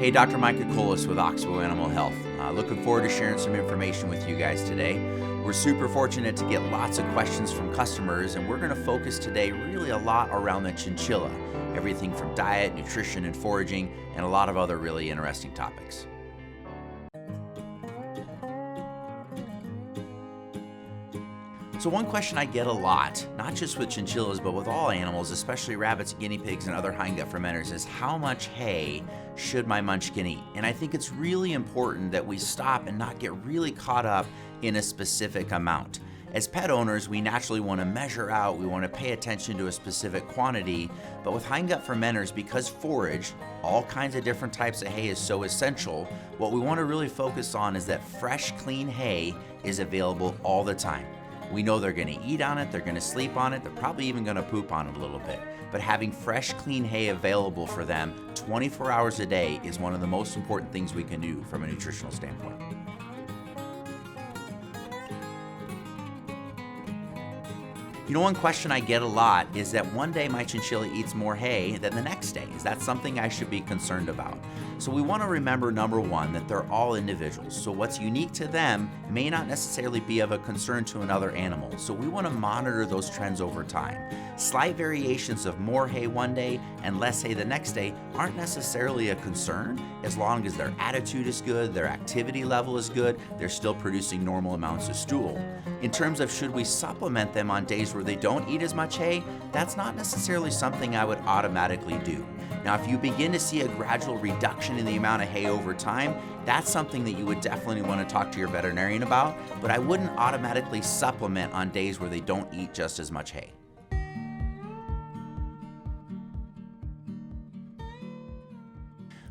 Hey, Dr. Micah Colas with OXBOW Animal Health. Looking forward to sharing some information with you guys today. We're super fortunate to get lots of questions from customers, and we're going to focus today really a lot around the chinchilla. Everything from diet, nutrition, and foraging, and a lot of other really interesting topics. So one question I get a lot, not just with chinchillas, but with all animals, especially rabbits, guinea pigs, and other hindgut fermenters, is how much hay should my munchkin eat? And I think it's really important that we stop and not get really caught up in a specific amount. As pet owners, we naturally want to measure out, we want to pay attention to a specific quantity, but with hindgut fermenters, because forage, all kinds of different types of hay is so essential, what we want to really focus on is that fresh, clean hay is available all the time. We know they're going to eat on it, they're going to sleep on it, they're probably even going to poop on it a little bit. But having fresh, clean hay available for them 24 hours a day is one of the most important things we can do from a nutritional standpoint. You know, one question I get a lot is that one day my chinchilla eats more hay than the next day. Is that something I should be concerned about? So we want to remember, number one, that they're all individuals. So what's unique to them may not necessarily be of a concern to another animal. So we want to monitor those trends over time. Slight variations of more hay one day and less hay the next day aren't necessarily a concern as long as their attitude is good, their activity level is good, they're still producing normal amounts of stool. In terms of should we supplement them on days where they don't eat as much hay, that's not necessarily something I would automatically do. Now, if you begin to see a gradual reduction in the amount of hay over time, that's something that you would definitely want to talk to your veterinarian about, but I wouldn't automatically supplement on days where they don't eat just as much hay.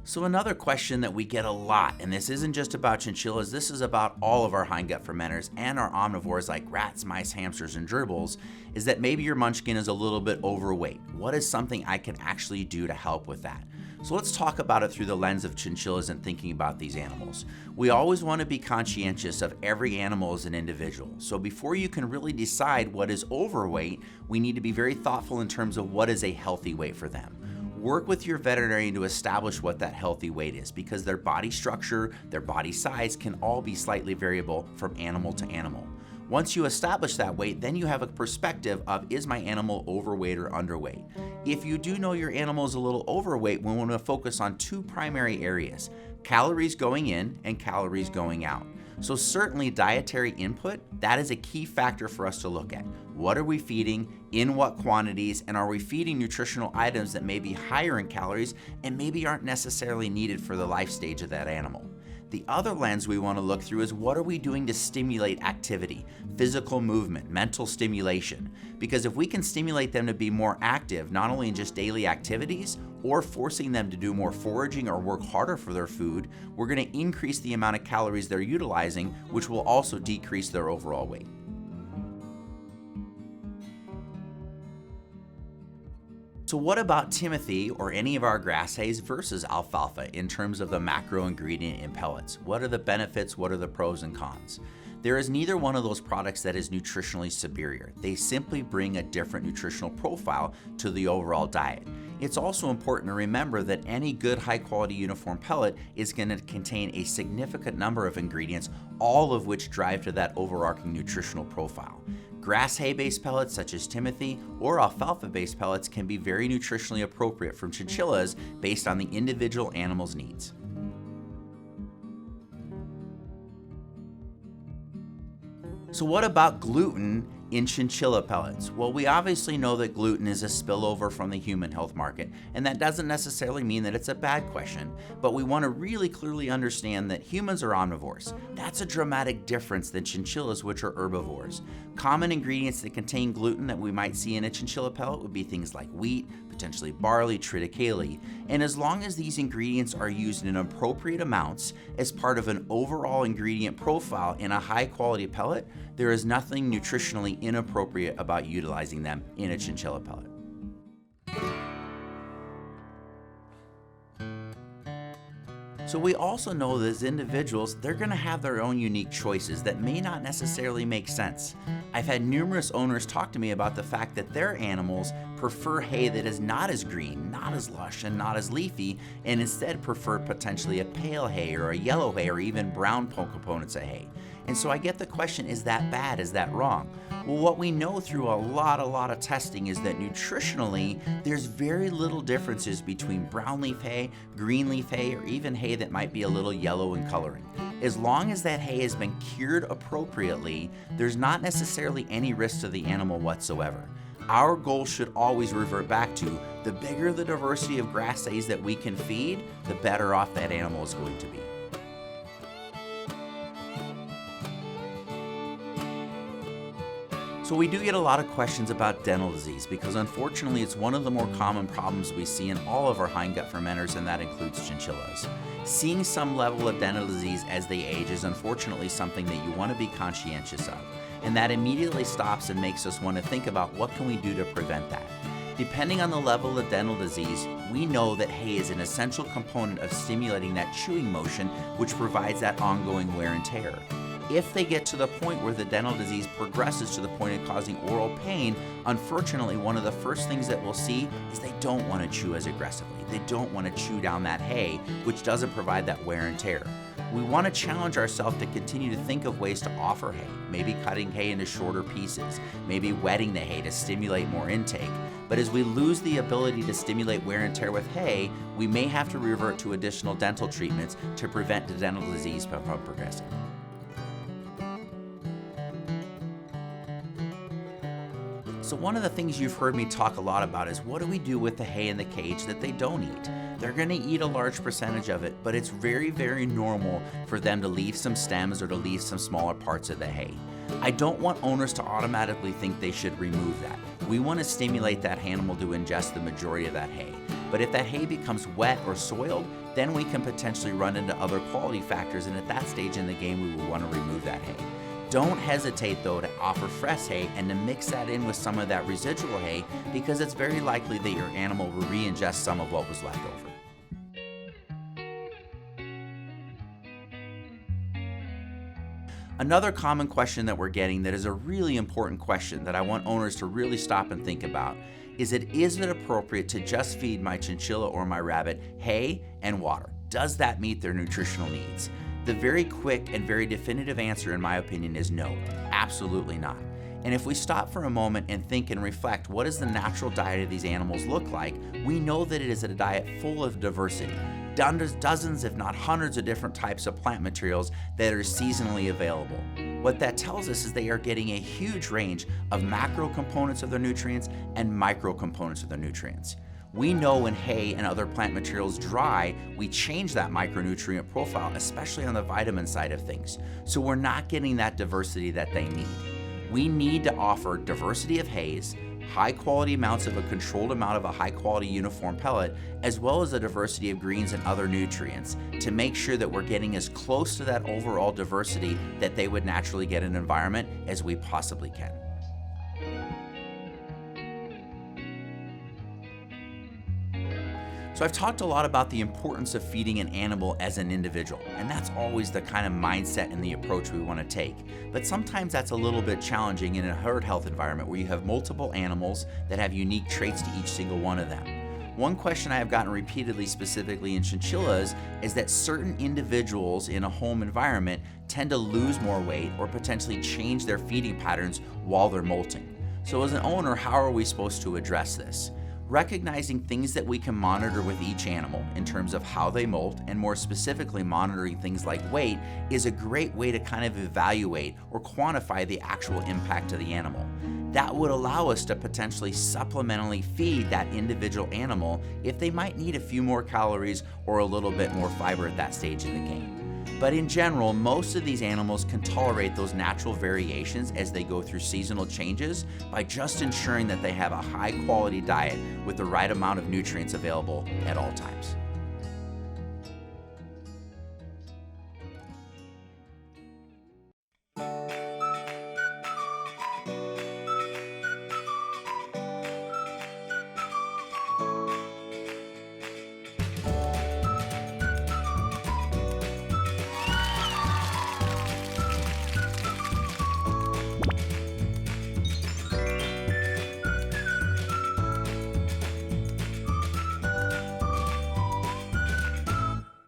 So another question that we get a lot, and this isn't just about chinchillas, this is about all of our hindgut fermenters and our omnivores like rats, mice, hamsters, and gerbils, is that maybe your munchkin is a little bit overweight. What is something I can actually do to help with that? So let's talk about it through the lens of chinchillas and thinking about these animals. We always want to be conscientious of every animal as an individual. So before you can really decide what is overweight, we need to be very thoughtful in terms of what is a healthy weight for them. Work with your veterinarian to establish what that healthy weight is, because their body structure, their body size can all be slightly variable from animal to animal. Once you establish that weight, then you have a perspective of, is my animal overweight or underweight? If you do know your animal is a little overweight, we want to focus on two primary areas: calories going in and calories going out. So certainly dietary input, that is a key factor for us to look at. What are we feeding, in what quantities, and are we feeding nutritional items that may be higher in calories and maybe aren't necessarily needed for the life stage of that animal? The other lens we want to look through is what are we doing to stimulate activity, physical movement, mental stimulation? Because if we can stimulate them to be more active, not only in just daily activities, or forcing them to do more foraging or work harder for their food, we're going to increase the amount of calories they're utilizing, which will also decrease their overall weight. So what about Timothy or any of our grass hays versus alfalfa in terms of the macro ingredient in pellets? What are the benefits? What are the pros and cons? There is neither one of those products that is nutritionally superior. They simply bring a different nutritional profile to the overall diet. It's also important to remember that any good high-quality uniform pellet is going to contain a significant number of ingredients, all of which drive to that overarching nutritional profile. Grass hay-based pellets such as Timothy or alfalfa-based pellets can be very nutritionally appropriate from chinchillas based on the individual animal's needs. So what about gluten in chinchilla pellets? Well, we obviously know that gluten is a spillover from the human health market, and that doesn't necessarily mean that it's a bad question, but we want to really clearly understand that humans are omnivores. That's a dramatic difference than chinchillas, which are herbivores. Common ingredients that contain gluten that we might see in a chinchilla pellet would be things like wheat, potentially barley, triticale, and as long as these ingredients are used in appropriate amounts as part of an overall ingredient profile in a high quality pellet, there is nothing nutritionally inappropriate about utilizing them in a chinchilla pellet. So we also know that as individuals, they're going to have their own unique choices that may not necessarily make sense. I've had numerous owners talk to me about the fact that their animals prefer hay that is not as green, not as lush, and not as leafy, and instead prefer potentially a pale hay or a yellow hay or even brown components of hay. And so I get the question, is that bad? Is that wrong? Well, what we know through a lot of testing is that nutritionally, there's very little differences between brown leaf hay, green leaf hay, or even hay that might be a little yellow in coloring. As long as that hay has been cured appropriately, there's not necessarily any risk to the animal whatsoever. Our goal should always revert back to the bigger the diversity of grass hays that we can feed, the better off that animal is going to be. So we do get a lot of questions about dental disease because unfortunately it's one of the more common problems we see in all of our hindgut fermenters, and that includes chinchillas. Seeing some level of dental disease as they age is unfortunately something that you want to be conscientious of, and that immediately stops and makes us want to think about what can we do to prevent that. Depending on the level of dental disease, we know that hay is an essential component of stimulating that chewing motion, which provides that ongoing wear and tear. If they get to the point where the dental disease progresses to the point of causing oral pain, unfortunately, one of the first things that we'll see is they don't want to chew as aggressively. They don't want to chew down that hay, which doesn't provide that wear and tear. We want to challenge ourselves to continue to think of ways to offer hay, maybe cutting hay into shorter pieces, maybe wetting the hay to stimulate more intake. But as we lose the ability to stimulate wear and tear with hay, we may have to revert to additional dental treatments to prevent the dental disease from progressing. So one of the things you've heard me talk a lot about is what do we do with the hay in the cage that they don't eat? They're going to eat a large percentage of it, but it's very normal for them to leave some stems or to leave some smaller parts of the hay. I don't want owners to automatically think they should remove that. We want to stimulate that animal to ingest the majority of that hay. But if that hay becomes wet or soiled, then we can potentially run into other quality factors, and at that stage in the game, we will want to remove that hay. Don't hesitate though to offer fresh hay and to mix that in with some of that residual hay, because it's very likely that your animal will re-ingest some of what was left over. Another common question that we're getting that is a really important question that I want owners to really stop and think about is it appropriate to just feed my chinchilla or my rabbit hay and water? Does that meet their nutritional needs? The very quick and very definitive answer, in my opinion, is no, absolutely not. And if we stop for a moment and think and reflect, what does the natural diet of these animals look like? We know that it is a diet full of diversity. Dozens, if not hundreds of different types of plant materials that are seasonally available. What that tells us is they are getting a huge range of macro components of their nutrients and micro components of their nutrients. We know when hay and other plant materials dry, we change that micronutrient profile, especially on the vitamin side of things. So we're not getting that diversity that they need. We need to offer diversity of hays, high quality amounts of a controlled amount of a high quality uniform pellet, as well as a diversity of greens and other nutrients to make sure that we're getting as close to that overall diversity that they would naturally get in an environment as we possibly can. So I've talked a lot about the importance of feeding an animal as an individual, and that's always the kind of mindset and the approach we want to take. But sometimes that's a little bit challenging in a herd health environment where you have multiple animals that have unique traits to each single one of them. One question I have gotten repeatedly, specifically in chinchillas, is that certain individuals in a home environment tend to lose more weight or potentially change their feeding patterns while they're molting. So as an owner, how are we supposed to address this? Recognizing things that we can monitor with each animal in terms of how they molt, and more specifically monitoring things like weight, is a great way to kind of evaluate or quantify the actual impact to the animal. That would allow us to potentially supplementally feed that individual animal if they might need a few more calories or a little bit more fiber at that stage in the game. But in general, most of these animals can tolerate those natural variations as they go through seasonal changes by just ensuring that they have a high quality diet with the right amount of nutrients available at all times.